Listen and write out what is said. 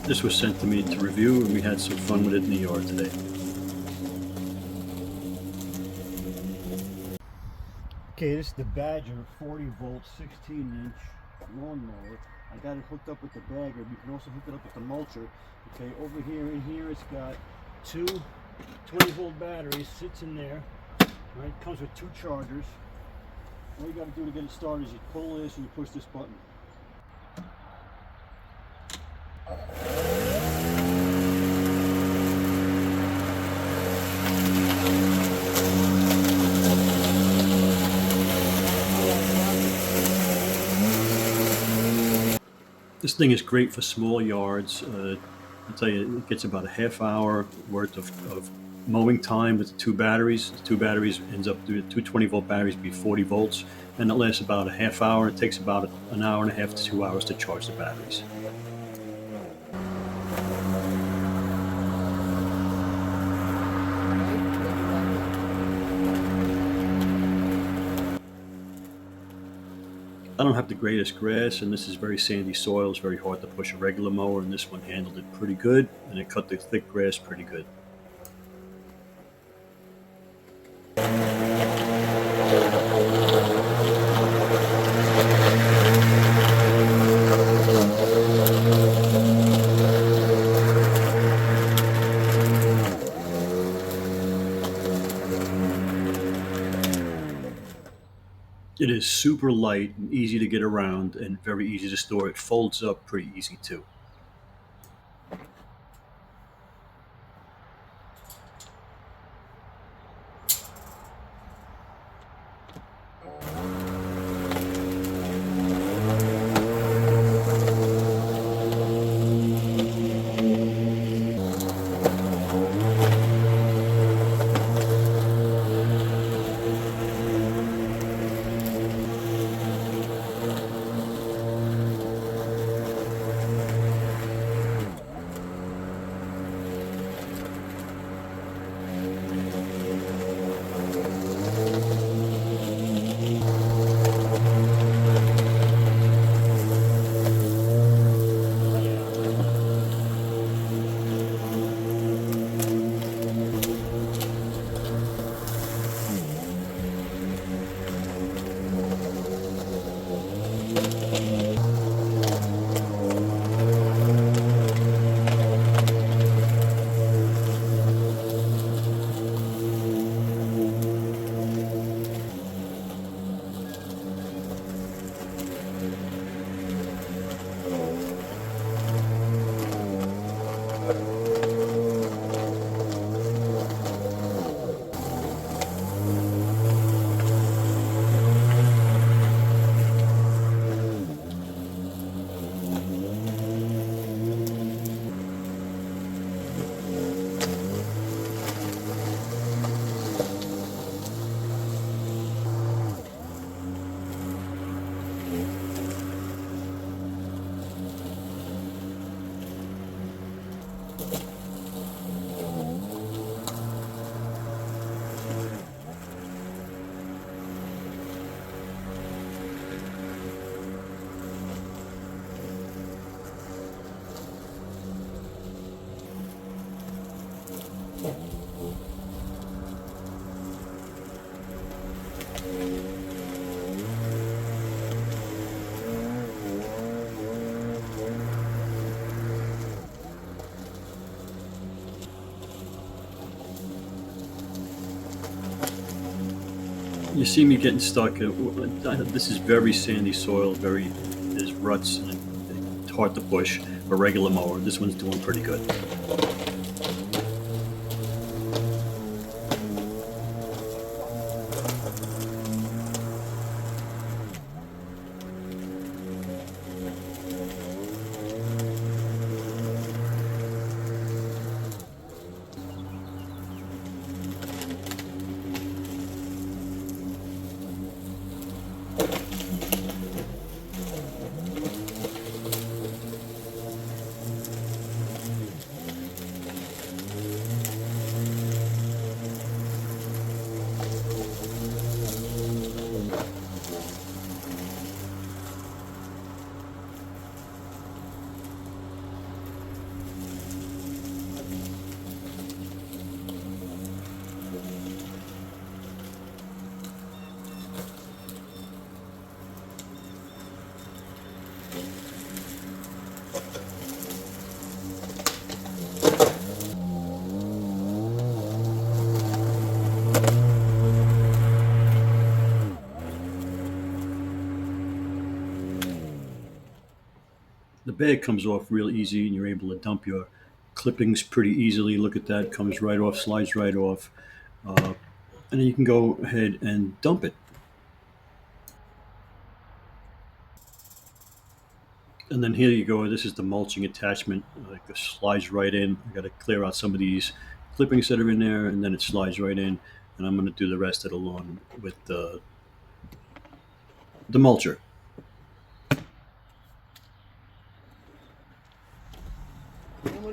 This was sent to me to review, and we had some fun with it in the yard today. Okay, this is the Badger 40-volt 16-inch lawnmower. I got it hooked up with the bagger. You can also hook it up with the mulcher. Okay, over here in here it's got two 20-volt batteries, sits in there. Right, comes with two chargers. All you got to do to get it started is you pull this and you push this button. This thing is great for small yards. I'll tell you, it gets about a half hour worth of mowing time with the two batteries. The two batteries ends up doing two 20-volt batteries be 40 volts, and it lasts about a half hour. It takes about an hour and a half to 2 hours to charge the batteries. I don't have the greatest grass, and this is very sandy soil. It's very hard to push a regular mower, and this one handled it pretty good, and it cut the thick grass pretty good. It is super light and easy to get around and very easy to store. It folds up pretty easy too. You see me getting stuck. This is very sandy soil, there's ruts, and it's hard to push a regular mower. This one's doing pretty good. bag comes off real easy, and you're able to dump your clippings pretty easily. Look at that, comes right off, slides right off, and then you can go ahead and dump it. And then here you go. This is the mulching attachment. Like it slides right in. I got to clear out some of these clippings that are in there, and then it slides right in. And I'm going to do the rest of the lawn with the mulcher.